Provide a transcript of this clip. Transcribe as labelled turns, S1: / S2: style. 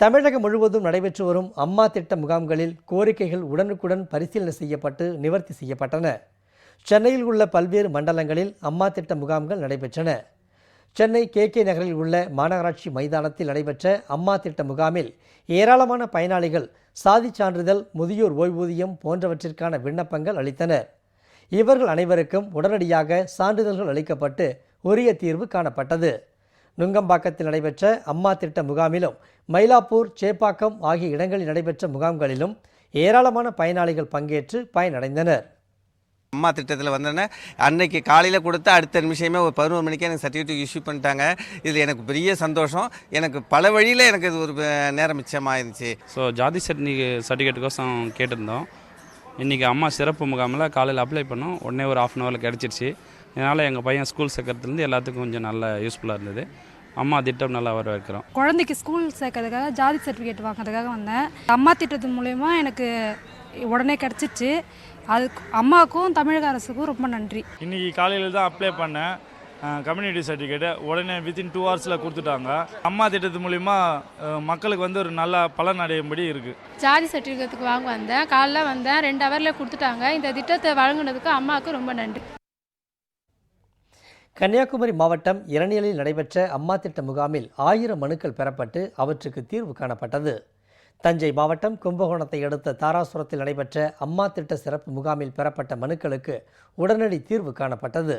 S1: தமிழகம் முழுவதும் நடைபெற்று வரும் அம்மா திட்ட முகாம்களில் கோரிக்கைகள் உடனுக்குடன் பரிசீலனை செய்யப்பட்டு நிவர்த்தி செய்யப்பட்டன. சென்னையில் உள்ள பல்வேறு மண்டலங்களில் அம்மா திட்ட முகாம்கள் நடைபெற்றன. சென்னை KK நகரில் உள்ள மாநகராட்சி மைதானத்தில் நடைபெற்ற அம்மா திட்ட முகாமில் ஏராளமான பயனாளிகள் சாதிச் சான்றிதழ், முதியோர் ஓய்வூதியம் போன்றவற்றிற்கான விண்ணப்பங்கள் அளித்தனர். இவர்கள் அனைவருக்கும் உடனடியாக சான்றிதழ்கள் அளிக்கப்பட்டு உரிய தீர்வு காணப்பட்டது. நுங்கம்பாக்கத்தில் நடைபெற்ற அம்மா திட்ட முகாமிலும் மயிலாப்பூர், சேப்பாக்கம் ஆகிய இடங்களில் நடைபெற்ற முகாம்களிலும் ஏராளமான பயனாளிகள் பங்கேற்று பயனடைந்தனர்.
S2: அம்மா திட்டத்தில் வந்தோன்னே அன்னைக்கு காலையில் கொடுத்து அடுத்த நிமிஷமே ஒரு 11 மணிக்கு எனக்கு சர்டிஃபிகேட் இஷ்யூ பண்ணிட்டாங்க. இதில் எனக்கு பெரிய சந்தோஷம். எனக்கு பல வழியில் எனக்கு இது ஒரு நேரம் மிச்சமாயிருந்துச்சு.
S3: ஸோ ஜாதி சர்டிஃபிகேட்டுக்கோசம் கேட்டிருந்தோம். இன்றைக்கி அம்மா சிறப்பு முகாமில் காலையில் அப்ளை பண்ணோம். உடனே ஒரு 1/2 ஹவரில் கிடச்சிருச்சு. இதனால் எங்கள் பையன் ஸ்கூல் சேர்க்கறதுலேருந்து எல்லாத்துக்கும் கொஞ்சம் நல்ல யூஸ்ஃபுல்லாக இருந்தது. அம்மா திட்டம் நல்லா வரவேற்கிறோம்.
S4: குழந்தைக்கு ஸ்கூல் சேர்க்கறதுக்காக ஜாதி சர்டிஃபிகேட் வாங்குறதுக்காக வந்தேன். அம்மா திட்டத்து மூலயமா எனக்கு உடனே கிடச்சிச்சு. அதுக்கு அம்மாவுக்கும் தமிழக அரசுக்கும் ரொம்ப நன்றி.
S5: இன்றைக்கி காலையில் தான் அப்ளை பண்ணேன் கம்யூனிட்டி சர்டிஃபிகேட்டு. உடனே வித்தின் 2 ஹவர்ஸில் கொடுத்துட்டாங்க. அம்மா திட்டத்து மூலிமா மக்களுக்கு வந்து ஒரு நல்ல பலன் அடையும்படி இருக்குது.
S6: ஜாதி சர்டிஃபிகேட்டுக்கு வாங்க வந்தேன். காலைல வந்தேன், 2 ஹவரில் கொடுத்துட்டாங்க. இந்த திட்டத்தை வழங்கினதுக்கு அம்மாவுக்கு ரொம்ப நன்றி.
S1: கன்னியாகுமரி மாவட்டம் இரணியலில் நடைபெற்ற அம்மா திட்ட முகாமில் 1000 மனுக்கள் பெறப்பட்டு அவற்றுக்கு தீர்வு காணப்பட்டது. தஞ்சை மாவட்டம் கும்பகோணத்தை அடுத்த தாராசுரத்தில் நடைபெற்ற அம்மா திட்ட சிறப்பு முகாமில் பெறப்பட்ட மனுக்களுக்கு உடனடி தீர்வு காணப்பட்டது.